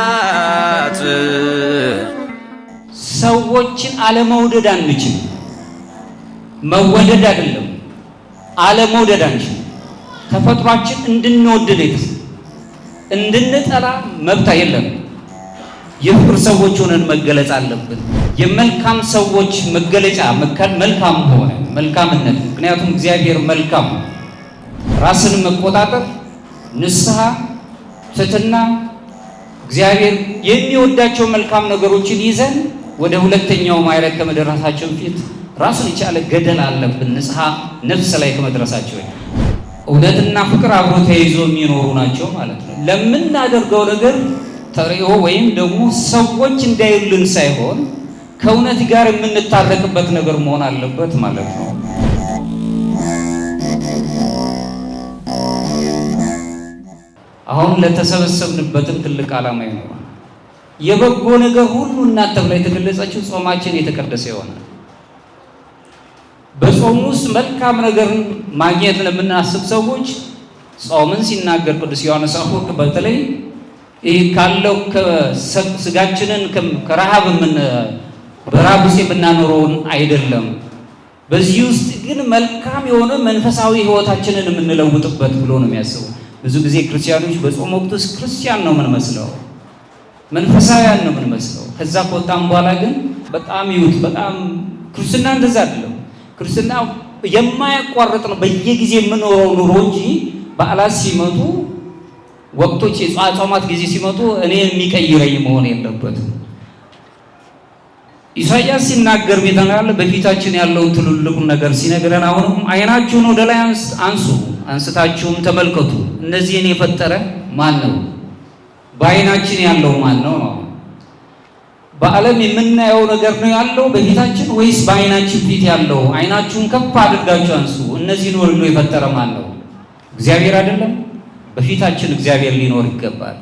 በሰበኳት ሰዎችን አለመውደድ አንችል። መወደድ አይደለም አለመውደድ አንችል። ተፈጥሯችን እንድንወደድ እንድንጠላ መብት የለም። የፍቅር ሰዎች ሆነን መገለጽ አለብን። የመልካም ሰዎች መገለጫ መልካም ሆነ መልካምነት። ምክንያቱም እግዚአብሔር መልካም። ራስን መቆጣጠር፣ ንስሐ፣ ትሕትና፣ እግዚአብሔር የሚወዳቸው መልካም ነገሮችን ይዘን ወደ ሁለተኛው ማዕረግ ከመድረሳችን ፊት ራሱን የቻለ ገደል አለብን። ንስሐ ነፍስ ላይ ከመድረሳቸው እውነትና ፍቅር አብሮ ተይዞ የሚኖሩ ናቸው ማለት ነው። ለምናደርገው ነገር ተሪኦ ወይም ደግሞ ሰዎች እንዳይሉን ሳይሆን ከእውነት ጋር የምንታረቅበት ነገር መሆን አለበት ማለት ነው። አሁን ለተሰበሰብንበትም ትልቅ ዓላማ ይኖራል። የበጎ ነገር ሁሉ እናት ተብላ የተገለጸችው ጾማችን የተቀደሰ ይሆናል። በጾም ውስጥ መልካም ነገርን ማግኘት ለምናስብ ሰዎች ጾምን ሲናገር ቅዱስ ዮሐንስ አፈወርቅ በተለይ ካለው ስጋችንን ከረሃብ በረሃብ ውስጥ የምናኖረውን አይደለም፣ በዚህ ውስጥ ግን መልካም የሆነ መንፈሳዊ ሕይወታችንን የምንለውጥበት ብሎ ነው የሚያስበው። ብዙ ጊዜ ክርስቲያኖች በጾም ወቅት ውስጥ ክርስቲያን ነው የምንመስለው፣ መንፈሳዊያን ነው የምንመስለው። ከዛ ከወጣም በኋላ ግን በጣም ይሁት በጣም ክርስትና እንደዛ አይደለም። ክርስትና የማያቋርጥ ነው፣ በየጊዜ የምኖረው ኑሮ እንጂ በዓላት ሲመጡ ወቅቶች የጾማት ጊዜ ሲመጡ እኔ የሚቀይረኝ መሆን የለበትም። ኢሳይያስ ሲናገር ቤተናል በፊታችን ያለውን ትልልቁን ነገር ሲነግረን አሁንም ዓይናችሁን ወደ ላይ አንሱ አንስታችሁም ተመልከቱ፣ እነዚህን የፈጠረ ማን ነው? በዓይናችን ያለው ማን ነው ነው? በዓለም የምናየው ነገር ነው ያለው በፊታችን ወይስ በዓይናችን ፊት ያለው? ዓይናችሁን ከፍ አድርጋችሁ አንሱ፣ እነዚህን ወልዶ የፈጠረ ማን ነው? እግዚአብሔር አይደለም? በፊታችን እግዚአብሔር ሊኖር ይገባል።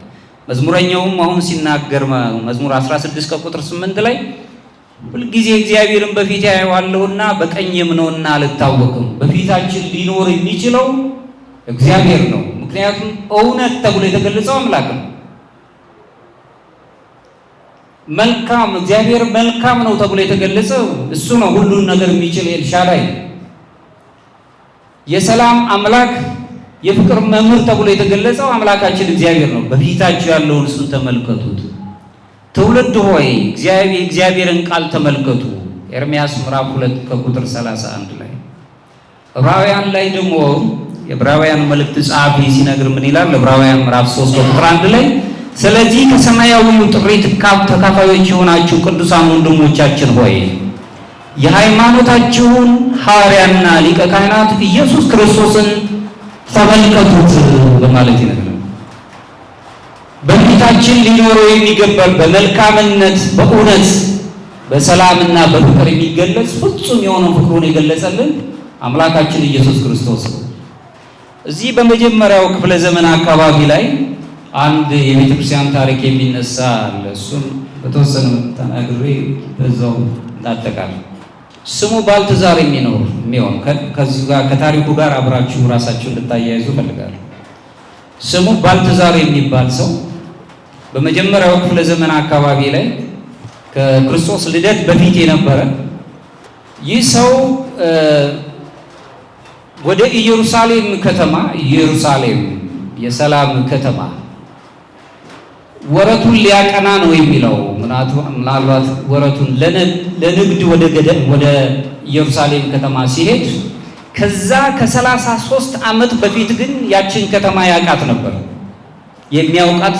መዝሙረኛውም አሁን ሲናገር መዝሙር 16 ከቁጥር 8 ላይ ሁልጊዜ እግዚአብሔርን በፊት ያየዋለሁና በቀኝም ነውና አልታወቅም። በፊታችን ሊኖር የሚችለው እግዚአብሔር ነው። ምክንያቱም እውነት ተብሎ የተገለጸው አምላክ ነው። መልካም እግዚአብሔር መልካም ነው ተብሎ የተገለጸው እሱ ነው። ሁሉን ነገር የሚችል ኤልሻዳይ፣ የሰላም አምላክ፣ የፍቅር መምህር ተብሎ የተገለጸው አምላካችን እግዚአብሔር ነው። በፊታችሁ ያለውን እሱን ተመልከቱት። ትውልድ ሆይ እግዚአብሔርን ቃል ተመልከቱ። ኤርምያስ ምዕራፍ 2 ከቁጥር 31 ላይ። ዕብራውያን ላይ ደግሞ የዕብራውያን መልእክት ጸሐፊ ሲነግር ምን ይላል? ዕብራውያን ምዕራፍ 3 ከቁጥር 1 ላይ ስለዚህ ከሰማያዊው ጥሪ ተካፋዮች የሆናችሁ ቅዱሳን ወንድሞቻችን ሆይ የሃይማኖታችሁን ሐዋርያና ሊቀ ካህናት ኢየሱስ ክርስቶስን ተመልከቱት በማለት ይነግራል። በፊታችን ሊኖረው የሚገባል በመልካምነት በእውነት በሰላምና በፍቅር የሚገለጽ ፍጹም የሆነው ፍቅሩን የገለጸልን አምላካችን ኢየሱስ ክርስቶስ ነው። እዚህ በመጀመሪያው ክፍለ ዘመን አካባቢ ላይ አንድ የቤተ ክርስቲያን ታሪክ የሚነሳ አለ። እሱም በተወሰነ ተናግሬ በዛው እናጠቃለን። ስሙ ባልትዛር የሚሆን ከዚህ ጋር ከታሪኩ ጋር አብራችሁ ራሳችሁ እንድታያይዙ ፈልጋለሁ። ስሙ ባልትዛር የሚባል ሰው በመጀመሪያው ክፍለ ዘመን አካባቢ ላይ ከክርስቶስ ልደት በፊት የነበረ ይህ ሰው ወደ ኢየሩሳሌም ከተማ የሰላም ከተማ ወረቱን ሊያቀና ነው የሚለው ምናልባት ወረቱን ለንግድ ወደ ኢየሩሳሌም ከተማ ሲሄድ ከዛ ከ33 ዓመት በፊት ግን ያችን ከተማ ያውቃት ነበር። የሚያውቃት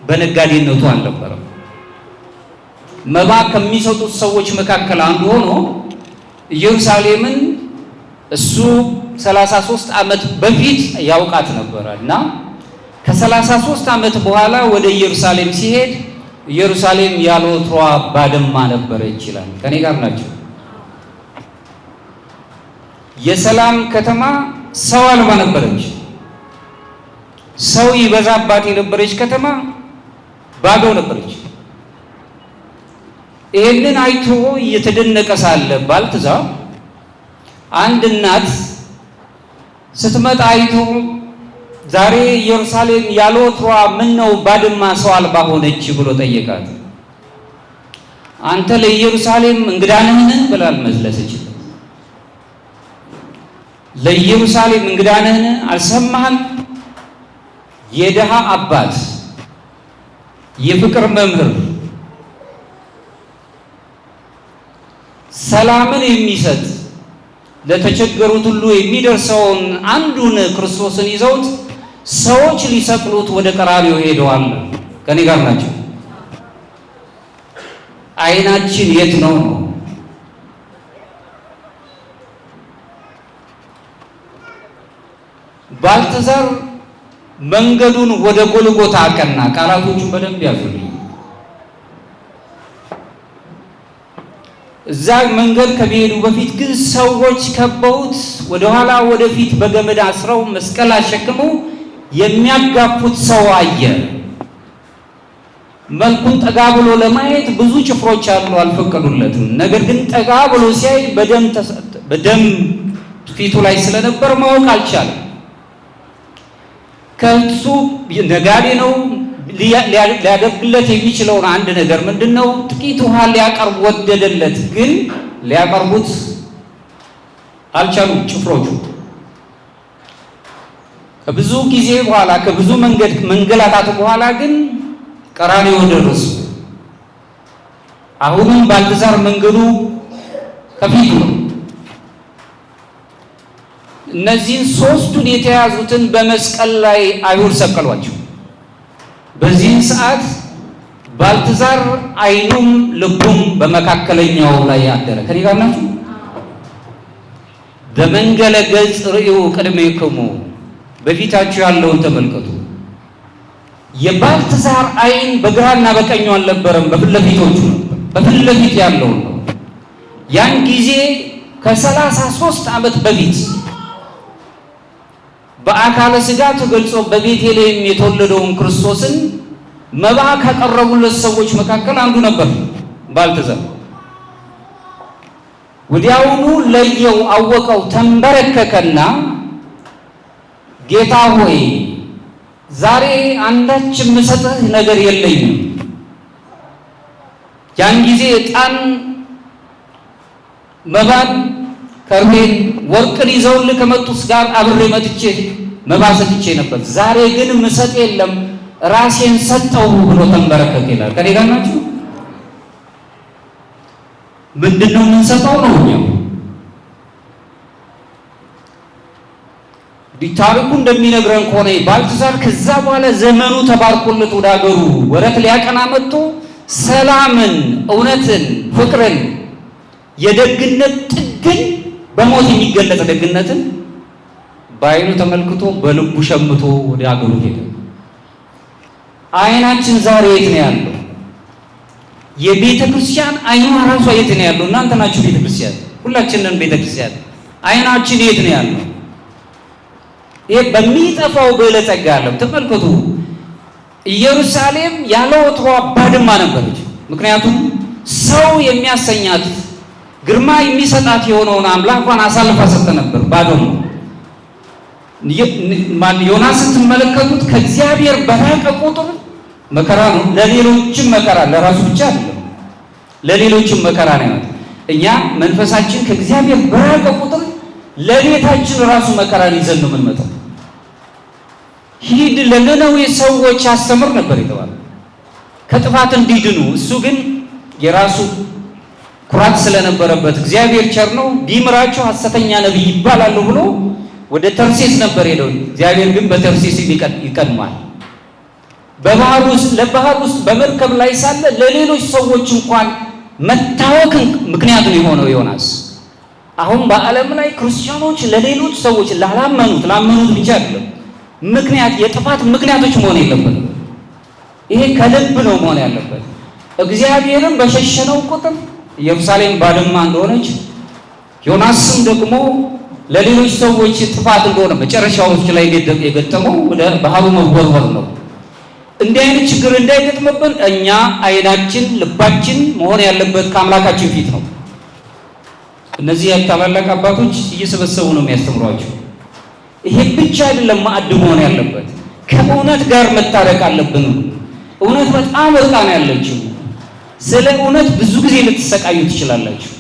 በነጋዴነቱ አልነበረም። መባ ከሚሰጡት ሰዎች መካከል አንዱ ሆኖ ኢየሩሳሌምን እሱ 33 ዓመት በፊት ያውቃት ነበር እና ከ33 ዓመት በኋላ ወደ ኢየሩሳሌም ሲሄድ ኢየሩሳሌም ያለወትሯ ባድማ ነበረች ይላል። ከኔ ጋር ናቸው። የሰላም ከተማ ሰው አልባ ነበረች። ሰው ይበዛባት የነበረች ከተማ ባዶ ነበረች። ይሄንን አይቶ እየተደነቀ ሳለ ባልትዛር አንድ እናት ስትመጣ አይቶ ዛሬ ኢየሩሳሌም ያለወትሯ ምን ነው ባድማ ሰው አልባ ሆነች ብሎ ጠየቃት። አንተ ለኢየሩሳሌም እንግዳ ነህን ብላ መለሰችለት። ለኢየሩሳሌም እንግዳ ነህን? አልሰማህም? የደሃ አባት የፍቅር መምህር ሰላምን የሚሰጥ ለተቸገሩት ሁሉ የሚደርሰውን አንዱን ክርስቶስን ይዘውት ሰዎች ሊሰቅሉት ወደ ቀራንዮ ሄደዋል። ከኔ ጋር ናቸው። አይናችን የት ነው? ባልተዛር መንገዱን ወደ ጎልጎታ አቀና። ቃላቶቹን በደንብ ያዙልኝ። እዛ መንገድ ከመሄዱ በፊት ግን ሰዎች ከበውት ወደ ኋላ ወደፊት በገመድ አስረው መስቀል አሸክመው የሚያጋፉት ሰው አየ። መልኩን ጠጋ ብሎ ለማየት ብዙ ጭፍሮች አሉ፣ አልፈቀዱለትም። ነገር ግን ጠጋ ብሎ ሲያይ በደም ፊቱ ላይ ስለነበር ማወቅ አልቻለም። ከሱ ነጋዴ ነው። ሊያደርግለት የሚችለውን አንድ ነገር ምንድነው? ጥቂት ውሃ ሊያቀርብ ወደደለት። ግን ሊያቀርቡት አልቻሉም ጭፍሮቹ። ከብዙ ጊዜ በኋላ ከብዙ መንገላታት በኋላ ግን ቀራንዮ ደረሱ። አሁንም ባልተዛር መንገዱ ከፊቱ ነው። እነዚህን ሶስቱን የተያዙትን በመስቀል ላይ አይሁድ ሰቀሏቸው። በዚህን ሰዓት ባልተዛር አይኑም ልቡም በመካከለኛው ላይ አደረ። ከኔ ጋር ናችሁ? በመንገለ ገጽ ርእዩ ቅድሜክሙ፣ በፊታችሁ ያለውን ተመልከቱ። የባልተዛር አይን በግራና በቀኙ አልነበረም፣ በፊት ለፊቶቹ ነበር። በፊት ለፊት ያለው ነው። ያን ጊዜ ከ33 ዓመት በፊት በአካለ ሥጋ ተገልጾ በቤተልሔም የተወለደውን ክርስቶስን መባ ካቀረቡለት ሰዎች መካከል አንዱ ነበር ባልተዛር። ወዲያውኑ ለየው፣ አወቀው፣ ተንበረከከና ጌታ ሆይ ዛሬ አንዳች የምሰጥህ ነገር የለኝም። ያን ጊዜ ዕጣን፣ መባን፣ ከርቤን፣ ወርቅን ይዘውልህ ከመጡት ጋር አብሬ መጥቼ መባ ሰጥቼ ነበር። ዛሬ ግን ምሰጥ የለም ራሴን ሰጠው ብሎ ተንበረከከ ይላል። ከኔ ጋር ናችሁ? ምንድነው የምንሰጠው ነው እኛው? ታሪኩ እንደሚነግረን ከሆነ ባልተዛር ከዛ በኋላ ዘመኑ ተባርኮለት ወደ ሀገሩ ወረት ሊያቀና መጥቶ ሰላምን፣ እውነትን፣ ፍቅርን፣ የደግነት ጥግን በሞት የሚገለጽ ደግነትን በአይኑ ተመልክቶ በልቡ ሸምቶ ወደ ሀገሩ ሄደ። አይናችን ዛሬ የት ነው ያለው? የቤተ ክርስቲያን አይኗ ራሷ የት ነው ያለው? እናንተ ናችሁ ቤተ ክርስቲያን፣ ሁላችንን ቤተ ክርስቲያን። አይናችን የት ነው ያለው? ይሄ በሚጠፋው በለጸጋ ዓለም ተመልከቱ። ኢየሩሳሌም ያለ ወትሯ ባድማ ነበረች። ምክንያቱም ሰው የሚያሰኛት ግርማ የሚሰጣት የሆነውን አምላኳን አሳልፋ ሰጥታ ነበር። ባዶ ነው። ዮናስን ስትመለከቱት ከእግዚአብሔር በራቀ ቁጥር መከራ ነው። ለሌሎችም መከራ፣ ለራሱ ብቻ አይደለም፣ ለሌሎችም መከራ ነው። እኛ መንፈሳችን ከእግዚአብሔር በራቀ ቁጥር ለቤታችን ራሱ መከራን ይዘን ነው የምንመጣው። ሂድ ለነነዌ ሰዎች አስተምር ነበር የተባለ ከጥፋት እንዲድኑ። እሱ ግን የራሱ ኩራት ስለነበረበት እግዚአብሔር ቸር ነው ቢምራቸው ሐሰተኛ ነቢይ ይባላሉ ብሎ ወደ ተርሴስ ነበር ሄደው። እግዚአብሔር ግን በተርሴስ ይቀድማል። ለባህር ውስጥ በመርከብ ላይ ሳለ ለሌሎች ሰዎች እንኳን መታወክ ምክንያት ነው የሆነው ዮናስ። አሁን በዓለም ላይ ክርስቲያኖች ለሌሎች ሰዎች ላመኑት ብቻ አይደለም ምክንያት የጥፋት ምክንያቶች መሆን የለበትም። ይሄ ከልብ ነው መሆን ያለበት። እግዚአብሔርን በሸሸነው ቁጥር ኢየሩሳሌም ባድማ እንደሆነች ዮናስም ደግሞ ለሌሎች ሰዎች ጥፋት እንደሆነ መጨረሻዎች ላይ የገጠመው ወደ ባህሩ መወርወር ነው። እንዲህ አይነት ችግር እንዳይገጥምብን እኛ አይናችን ልባችን መሆን ያለበት ከአምላካችን ፊት ነው። እነዚህ ታላላቅ አባቶች እየሰበሰቡ ነው የሚያስተምሯቸው። ይሄ ብቻ አይደለም ማዕድ መሆን ያለበት፣ ከእውነት ጋር መታረቅ አለብን። እውነት በጣም እርቃን ያለችው። ስለ እውነት ብዙ ጊዜ ልትሰቃዩ ትችላላችሁ።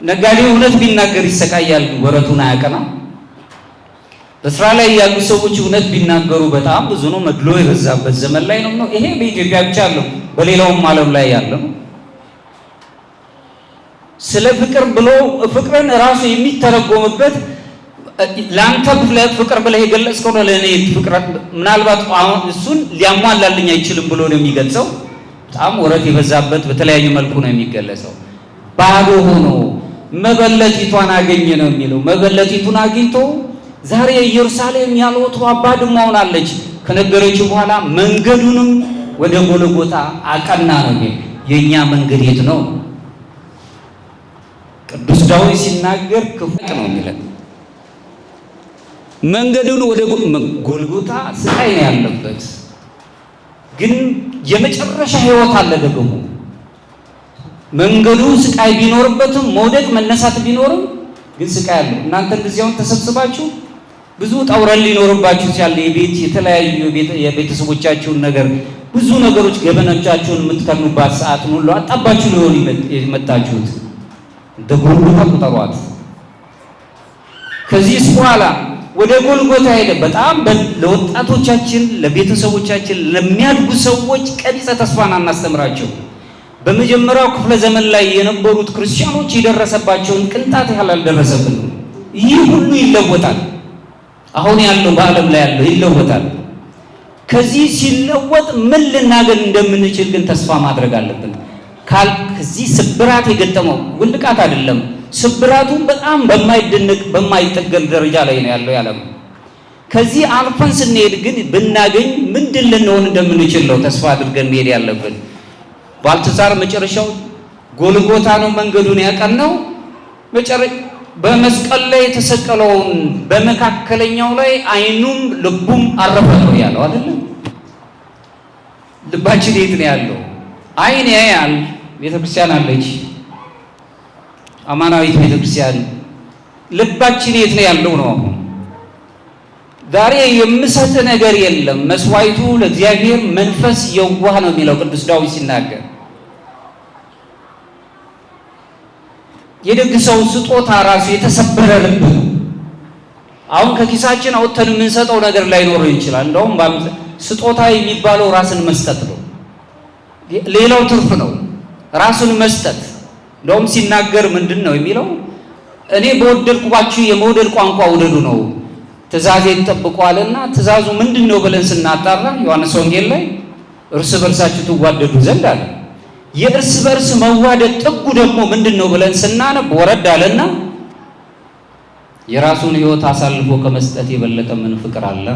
ነጋዴው እውነት ቢናገር ይሰቃያል፣ ወረቱን አያቀናም። በስራ ላይ ያሉ ሰዎች እውነት ቢናገሩ በጣም ብዙ ነው፣ መድሎ የበዛበት ዘመን ላይ ነው። ይሄ በኢትዮጵያ ብቻ አለው፣ በሌላውም ዓለም ላይ ያለው። ስለ ፍቅር ብሎ ፍቅርን ራሱ የሚተረጎምበት ላንተ ፍቅር ብለህ የገለጽከው ነው ለኔ ፍቅር ምናልባት አሁን እሱን ሊያሟላልኝ አይችልም ብሎ ነው የሚገልጸው። በጣም ወረት የበዛበት በተለያዩ መልኩ ነው የሚገለጸው። ባዶ ሆኖ መበለቲቷን አገኘ ነው የሚለው። መበለቲቱን አግኝቶ ዛሬ ኢየሩሳሌም ያልወጡ ባድማ ሆናለች ከነገረችው በኋላ መንገዱንም ወደ ጎልጎታ አቀና ነው። የኛ መንገድ የት ነው? ቅዱስ ዳዊት ሲናገር ክፉቅ ነው የሚለው። መንገዱን ወደ ጎልጎታ ስቃይ ነው ያለበት፣ ግን የመጨረሻ ህይወት አለ ደግሞ። መንገዱ ስቃይ ቢኖርበትም መውደቅ መነሳት ቢኖርም ግን ስቃይ አለ። እናንተ እንደዚያውን ተሰብስባችሁ ብዙ ጣውረን ሊኖርባችሁ ሲያለ የቤት የተለያዩ የቤተሰቦቻችሁን ነገር ብዙ ነገሮች ገበናቻችሁን የምትከኑባት ሰዓት ሁሉ አጣባችሁ ሊሆን የመጣችሁት እንደ ጎልጎታ ቁጠሯት። ከዚህ በኋላ ወደ ጎልጎታ ሄደ። በጣም ለወጣቶቻችን ለቤተሰቦቻችን ለሚያድጉ ሰዎች ቀቢጸ ተስፋን አናስተምራቸው። በመጀመሪያው ክፍለ ዘመን ላይ የነበሩት ክርስቲያኖች የደረሰባቸውን ቅንጣት ያህል አልደረሰብን። ይህ ሁሉ ይለወጣል። አሁን ያለው በዓለም ላይ ያለው ይለወጣል። ከዚህ ሲለወጥ ምን ልናገኝ እንደምንችል ግን ተስፋ ማድረግ አለብን። ከዚህ ስብራት የገጠመው ውልቃት አይደለም። ስብራቱ በጣም በማይደነቅ በማይጠገን ደረጃ ላይ ነው ያለው ያለም። ከዚህ አልፈን ስንሄድ ግን ብናገኝ ምንድን ልንሆን እንደምንችል ነው ተስፋ አድርገን መሄድ ያለብን። ባልተሳር መጨረሻው ጎልጎታ ነው መንገዱን ያቀናው። በመስቀል ላይ የተሰቀለውን በመካከለኛው ላይ አይኑም ልቡም አረፈ ነው ያለው አይደል? ልባችን የት ነው ያለው? አይን ያያል። ቤተክርስቲያን አለች፣ አማናዊት ቤተክርስቲያን። ልባችን የት ነው ያለው ነው? አሁን ዛሬ የምሰጥ ነገር የለም መስዋዕቱ ለእግዚአብሔር መንፈስ የዋህ ነው የሚለው ቅዱስ ዳዊት ሲናገር። የደግ ሰው ስጦታ ራሱ የተሰበረ ልብ ነው። አሁን ከኪሳችን አውጥተን የምንሰጠው ነገር ላይኖር ይችላል። እንደውም ስጦታ የሚባለው ራስን መስጠት ነው። ሌላው ትርፍ ነው፣ ራስን መስጠት። እንደውም ሲናገር ምንድን ነው የሚለው? እኔ በወደድኳችሁ የመውደድ ቋንቋ ውደዱ ነው፣ ትእዛዜን ጠብቋልና። ትእዛዙ ምንድን ነው ብለን ስናጣራ ዮሐንስ ወንጌል ላይ እርስ በርሳችሁ ትዋደዱ ዘንድ አለ። የእርስ በርስ መዋደድ ጥጉ ደግሞ ምንድን ነው ብለን ስናነብ ወረድ አለና የራሱን ሕይወት አሳልፎ ከመስጠት የበለጠ ምን ፍቅር አለ?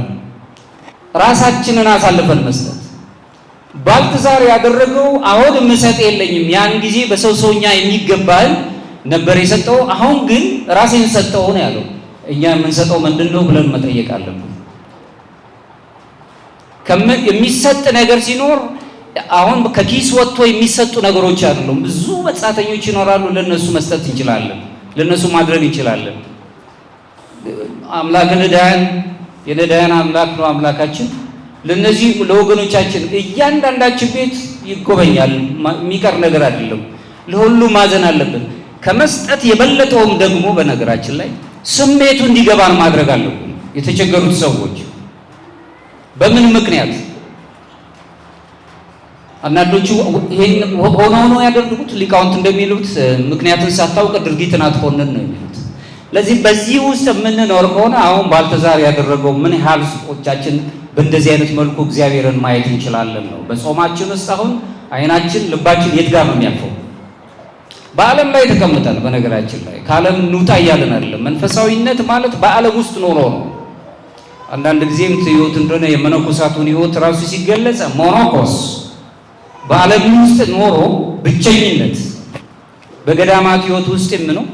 ራሳችንን አሳልፈን መስጠት። ባልተሳር ያደረገው አሁን ምሰጥ የለኝም፣ ያን ጊዜ በሰው ሰውኛ የሚገባል ነበር የሰጠው፣ አሁን ግን ራሴን ሰጠው ነው ያለው። እኛ የምንሰጠው ምንድን ነው ብለን መጠየቅ አለብን። የሚሰጥ ነገር ሲኖር አሁን ከኪስ ወጥቶ የሚሰጡ ነገሮች አይደሉም። ብዙ መጻተኞች ይኖራሉ፣ ለነሱ መስጠት እንችላለን፣ ለነሱ ማድረግ እንችላለን። አምላክ የነዳያን አምላክ ነው አምላካችን። ለነዚህ ለወገኖቻችን እያንዳንዳችን ቤት ይጎበኛል፣ የሚቀር ነገር አይደለም። ለሁሉ ማዘን አለብን። ከመስጠት የበለጠውም ደግሞ በነገራችን ላይ ስሜቱ እንዲገባን ማድረግ አለብን። የተቸገሩት ሰዎች በምን ምክንያት አንዳንዶቹ ይሄን ሆነው ያደርጉት ሊቃውንት እንደሚሉት ምክንያቱም ሳታውቅ ድርጊትን አትኮንን ነው የሚሉት። ለዚህ በዚህ ውስጥ የምንኖር ከሆነ አሁን ባልተዛር ያደረገው ምን ያህል ሱቆቻችን በእንደዚህ አይነት መልኩ እግዚአብሔርን ማየት እንችላለን ነው። በጾማችን ውስጥ አሁን አይናችን ልባችን የት ጋር ነው የሚያልፈው? በዓለም ላይ ተቀምጠን በነገራችን ላይ ከዓለም እንውጣ እያልን አይደለም። መንፈሳዊነት ማለት በዓለም ውስጥ ኖሮ ነው። አንዳንድ ጊዜም ህይወት እንደሆነ የመነኮሳቱን ህይወት ራሱ ሲገለጽ ሞኖኮስ በዓለም ውስጥ ኖሮ ብቸኝነት በገዳማት ህይወት ውስጥ ነው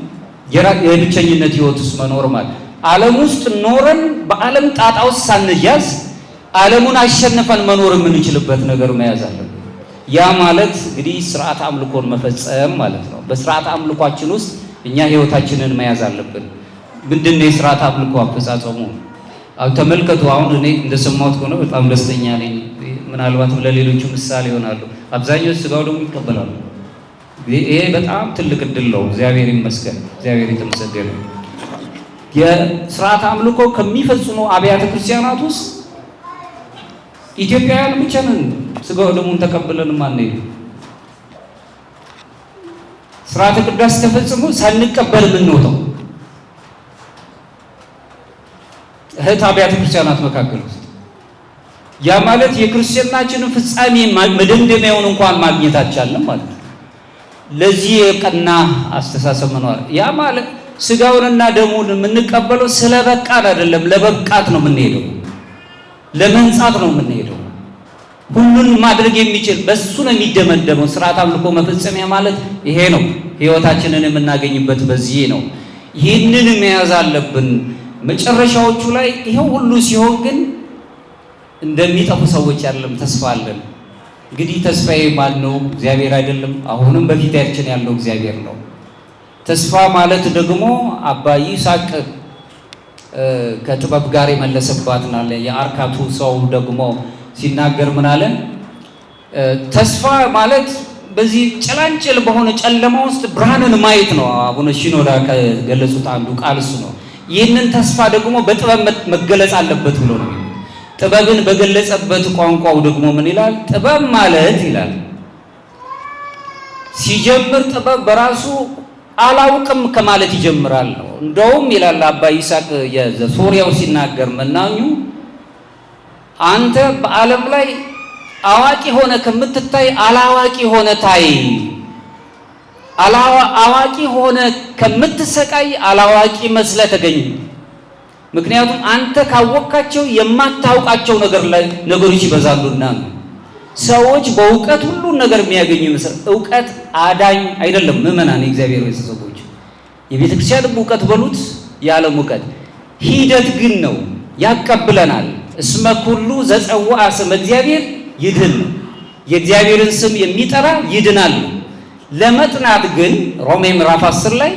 የብቸኝነት ህይወት ውስጥ መኖር ማለት ዓለም ውስጥ ኖረን በዓለም ጣጣ ውስጥ ሳንያዝ ዓለሙን አሸንፈን መኖር የምንችልበት ነገር መያዝ አለብን። ያ ማለት እንግዲህ ስርዓት አምልኮን መፈጸም ማለት ነው። በስርዓት አምልኳችን ውስጥ እኛ ህይወታችንን መያዝ አለብን። ምንድነው የሥርዓተ አምልኮ አፈጻጸሙ? ተመልከቱ። አሁን እኔ እንደሰማሁት ከሆነ በጣም ደስተኛ ነኝ። ምናልባትም ለሌሎቹ ምሳሌ ይሆናሉ። አብዛኞቹ ስጋው ደግሞ ይቀበላሉ። ይሄ በጣም ትልቅ እድል ነው። እግዚአብሔር ይመስገን። እግዚአብሔር የተመሰገነ። የሥርዓተ አምልኮ ከሚፈጽሙ አብያተ ክርስቲያናት ውስጥ ኢትዮጵያውያን ብቻ ነን ስጋው ደሙን ተቀብለን ማንሄድ። ሥርዓተ ቅዳሴ ተፈጽሞ ሳንቀበል የምንወጣው እህት አብያተ ክርስቲያናት መካከል ውስጥ ያ ማለት የክርስቲያናችንን ፍጻሜ መደምደሚያውን እንኳን ማግኘት አልቻለም ማለት ነው። ለዚህ የቀና አስተሳሰብ መኖር ያ ማለት ስጋውንና ደሙን የምንቀበለው ስለበቃን አይደለም፣ ለበቃት ነው የምንሄደው፣ ለመንጻት ነው የምንሄደው። ሁሉን ማድረግ የሚችል በሱ ነው የሚደመደመው። ሥርዓተ አምልኮ መፈጸሚያ ማለት ይሄ ነው። ሕይወታችንን የምናገኝበት በዚህ ነው። ይህንን መያዝ አለብን። መጨረሻዎቹ ላይ ይሄው ሁሉ ሲሆን ግን እንደሚጠፉ ሰዎች ያለም ተስፋ አለን። እንግዲህ ተስፋዬ ማን ነው? እግዚአብሔር አይደለም? አሁንም በፊታችን ያለው እግዚአብሔር ነው። ተስፋ ማለት ደግሞ አባ ይስሐቅ ከጥበብ ጋር የመለሰባት ናለ። የአርካቱ ሰው ደግሞ ሲናገር ምን አለ? ተስፋ ማለት በዚህ ጭላንጭል በሆነ ጨለማ ውስጥ ብርሃንን ማየት ነው። አቡነ ሺኖዳ ከገለጹት አንዱ ቃል እሱ ነው። ይህንን ተስፋ ደግሞ በጥበብ መገለጽ አለበት ብሎ ነው። ጥበብን በገለጸበት ቋንቋው ደግሞ ምን ይላል? ጥበብ ማለት ይላል ሲጀምር ጥበብ በራሱ አላውቅም ከማለት ይጀምራል ነው። እንደውም ይላል አባ ይስሐቅ የሶርያው ሲናገር መናኙ አንተ በዓለም ላይ አዋቂ ሆነ ከምትታይ አላዋቂ ሆነ ታይ፣ አዋቂ ሆነ ከምትሰቃይ አላዋቂ መስለ ተገኝ። ምክንያቱም አንተ ካወቃቸው የማታውቃቸው ነገሮች ይበዛሉና ነው። ሰዎች በእውቀት ሁሉን ነገር የሚያገኙ ይመስል እውቀት አዳኝ አይደለም። ምእመናን የእግዚአብሔር ቤተሰቦች የቤተ ክርስቲያን እውቀት በሉት የዓለም እውቀት ሂደት ግን ነው፣ ያቀብለናል። እስመ ኩሉ ዘጸውዐ ስመ እግዚአብሔር ይድህን፣ የእግዚአብሔርን ስም የሚጠራ ይድናል። ለመጥናት ግን ሮሜ ምዕራፍ 10 ላይ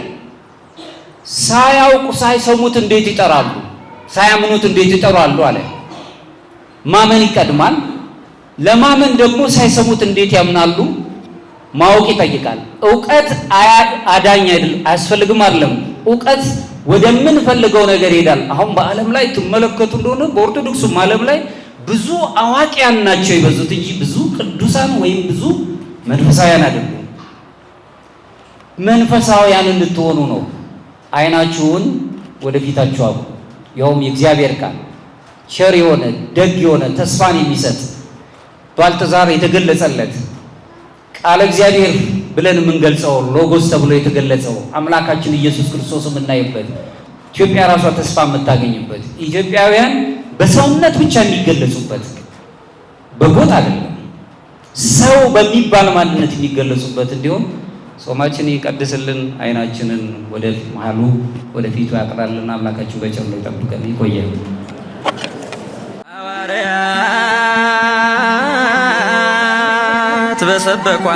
ሳያውቁ ሳይሰሙት እንዴት ይጠራሉ? ሳያምኑት እንዴት ይጠራሉ አለ። ማመን ይቀድማል። ለማመን ደግሞ ሳይሰሙት እንዴት ያምናሉ? ማወቅ ይጠይቃል። እውቀት አዳኝ አይደለም፣ አያስፈልግም አይደለም። እውቀት ወደምንፈልገው ነገር ይሄዳል። አሁን በዓለም ላይ ትመለከቱ እንደሆነ በኦርቶዶክሱም ዓለም ላይ ብዙ አዋቂያን ናቸው የበዙት እንጂ ብዙ ቅዱሳን ወይም ብዙ መንፈሳውያን አይደሉም። መንፈሳውያን እንድትሆኑ ነው። አይናችሁን ወደፊታችሁ አቁሙ። ያውም የእግዚአብሔር ቃል ቸር የሆነ ደግ የሆነ ተስፋን የሚሰጥ ባልተዛር የተገለጸለት ቃለ እግዚአብሔር ብለን የምንገልጸው ሎጎስ ተብሎ የተገለጸው አምላካችን ኢየሱስ ክርስቶስ የምናይበት ኢትዮጵያ ራሷ ተስፋ የምታገኝበት ኢትዮጵያውያን በሰውነት ብቻ የሚገለጹበት በጎጥ አይደለም ሰው በሚባል ማንነት የሚገለጹበት እንዲሆን ጾማችን ይቀድስልን። አይናችንን ወደ መሃሉ ወደ ፊቱ ያቅራልና አምላካችን በቸርነቱ ይጠብቀን። ይቆየን። ሐዋርያት በሰበኳ